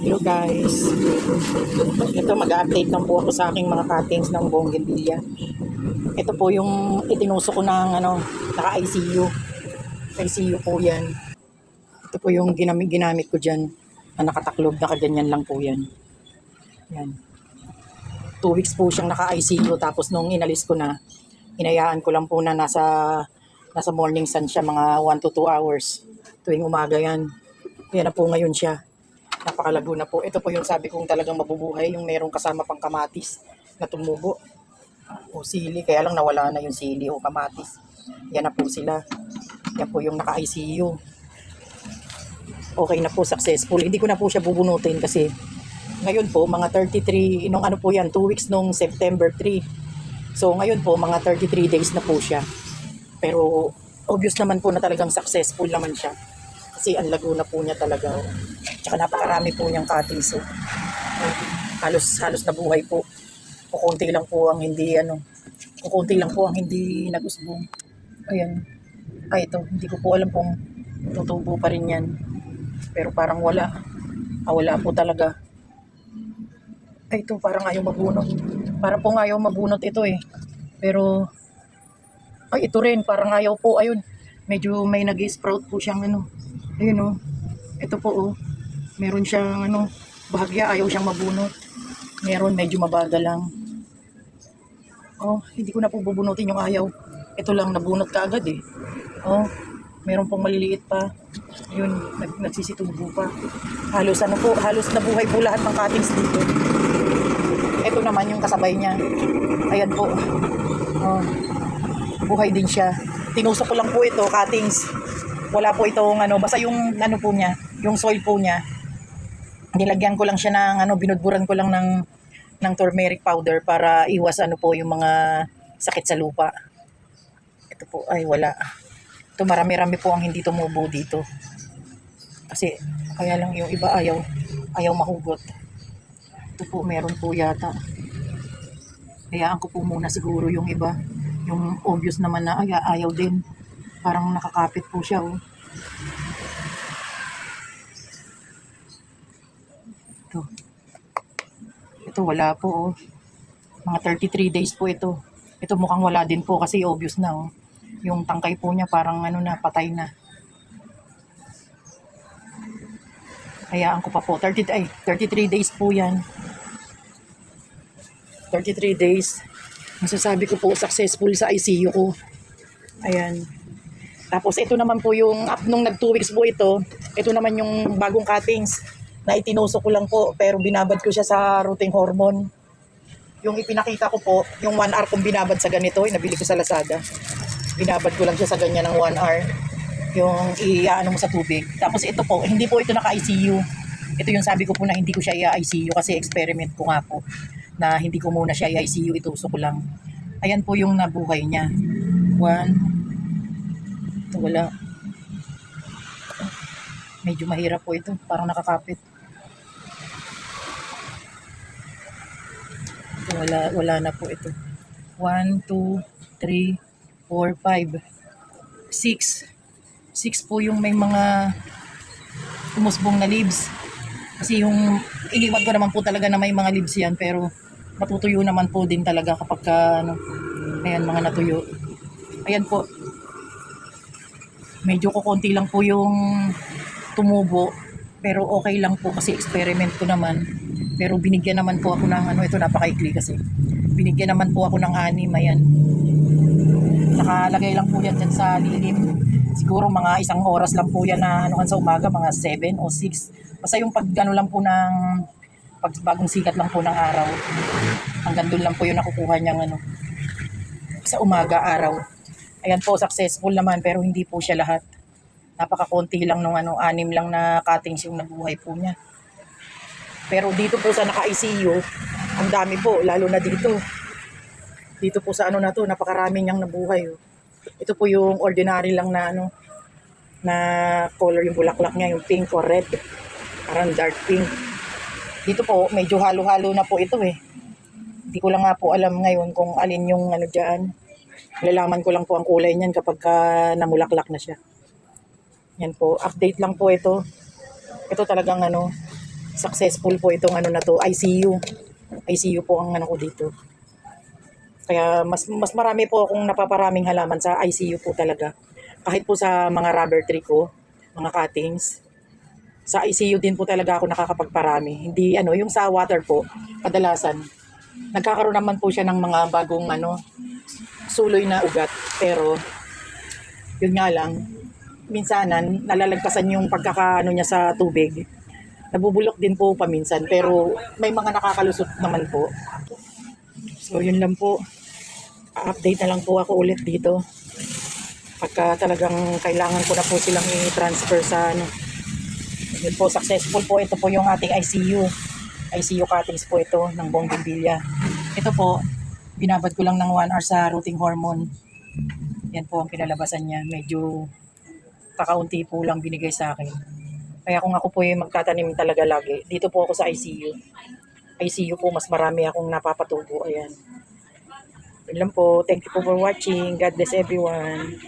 Hello guys, ito mag-update lang po ako sa aking mga cuttings ng bougainvillea. Ito po yung itinusok ko ng naka-ICU. ICU po yan. Ito po yung ginamit ko dyan na nakataklob, nakaganyan lang po yan. Yan. 2 weeks po siyang naka-ICU, tapos nung inalis ko na, hinayaan ko lang po na nasa morning sun siya mga 1 to 2 hours. Tuwing umaga yan. Yan na po ngayon siya. Napakalago na po. Ito po yung sabi kong talagang mabubuhay, yung merong kasama pang kamatis na tumubo o sili, kaya lang nawala na yung sili o kamatis. Yan na po sila. Yan po yung naka-ICU. Okay na po, successful. Hindi ko na po siya bubunutin kasi ngayon po mga 33, nung ano po yan, 2 weeks nung September 3. So ngayon po mga 33 days na po siya. Pero obvious naman po na talagang successful naman siya. Kasi ang lago na po niya talaga. Tsaka napakarami po niyang cuttings. Halos nabuhay po. Kukunti lang po ang hindi nagusbong. Ayan. Ay ito, hindi ko po alam kung tutubo pa rin yan. Pero parang wala. Wala po talaga. Ay ito, parang ayaw mabunot. Parang po ayaw mabunot ito eh. Pero, ay ito rin, parang ayaw po. Ayun, medyo may nag-sprout po siyang Ayun oh. Ito po oh. Meron siyang bahagya, ayaw siyang mabunot. Meron, medyo mabagal lang. Oh, hindi ko na po bubunutin yung ayaw. Ito lang, nabunot ka agad eh. Oh, meron pong maliliit pa. Yun, nagsisitubo pa. Halos nabuhay po lahat ng cuttings dito. Ito naman yung kasabay niya. Ayan po. Oh, buhay din siya. Tinusok ko lang po ito, cuttings. Wala po itong basta yung po niya, yung soil po niya. Nilagyan ko lang siya ng binudburan ko lang ng turmeric powder para iwas po yung mga sakit sa lupa. Ito po ay wala. Ito marami-rami po ang hindi tumubo dito. Kasi kaya lang yung iba ayaw mahugot. Ito po meron po yata. Hayaan ko po muna siguro yung iba. Yung obvious naman na ayaw din. Parang nakakapit po siya oh. Ito wala po oh. Mga 33 days po ito. Ito mukhang wala din po kasi obvious na oh. Yung tangkay po niya parang na, patay na. Hayaan ko pa po. 33 days po yan. 33 days. Masasabi ko po successful sa ICU ko. Ayan. Tapos ito naman po yung nung nag 2 weeks po ito naman yung bagong cuttings na itinusok ko lang po pero binabad ko siya sa rooting hormone. Yung ipinakita ko po, yung 1 hour kong binabad sa ganito, nabili ko sa Lazada. Binabad ko lang siya sa ganyan ng 1 hour. Yung mo sa tubig. Tapos ito po, hindi po ito naka-ICU. Ito yung sabi ko po na hindi ko siya i-ICU kasi experiment ko nga po na hindi ko muna siya i-ICU, itusok ko lang. Ayan po yung nabuhay niya. 1. Ito wala. Medyo mahirap po ito. Parang nakakapit. Ito wala na po ito. 1, 2, 3, 4, 5, 6. 6 po yung may mga umusbong na leaves. Kasi yung iniwan ko naman po talaga na may mga leaves yan pero matutuyo naman po din talaga kapag ayan mga natuyo. Ayan po. Medyo kukunti lang po yung tumubo pero okay lang po kasi experiment ko naman. Pero binigyan naman po ako ng ito napakaikli kasi. Binigyan naman po ako ng 6, ayan. Nakalagay lang po yan dyan sa lilim. Siguro mga 1 oras lang po yan na sa umaga, mga 7 o 6. Basta yung lang po ng bagong sikat lang po ng araw. Hanggang doon lang po yung nakukuha niyang sa umaga, araw. Ayan po, successful naman pero hindi po siya lahat. Napakakunti lang nung 6 lang na cuttings yung nabuhay po niya. Pero dito po sa naka-ICU, ang dami po, lalo na dito. Dito po sa na to, napakarami niyang nabuhay. Oh. Ito po yung ordinary lang na na color yung bulaklak niya, yung pink or red. Parang dark pink. Dito po, medyo halo-halo na po ito eh. Hindi ko lang nga po alam ngayon kung alin yung dyan. Lalaman ko lang po ang kulay niyan kapag namulaklak na siya. Yan po, update lang po ito. Ito talagang successful po itong ano na to, ICU. ICU po ang ano ko dito. Kaya mas marami po akong napaparaming halaman sa ICU po talaga. Kahit po sa mga rubber tree ko, mga cuttings, sa ICU din po talaga ako nakakapagparami. Hindi ano, yung sa water po, kadalasan nagkakaroon naman po siya ng mga bagong ano, suloy na ugat. Pero yun nga lang, minsanan nalalagpasan yung pagkakaano niya sa tubig. Nabubulok din po paminsan, pero may mga nakakalusot naman po. So yun lang po. Update na lang po ako ulit dito. Pagka talagang kailangan ko na po silang i-transfer sa ano. Yun po, successful po. Ito po yung ating ICU. ICU cuttings po ito ng bougainvillea. Ito po, binabad ko lang ng 1 hour sa rooting hormone. Yan po ang kinalabasan niya. Medyo kakaunti po lang binigay sa akin. Kaya kung ako po yung magtatanim talaga lagi, dito po ako sa ICU. ICU po, mas marami akong napapatubo. Ayan. Yun lang po. Thank you po for watching. God bless everyone.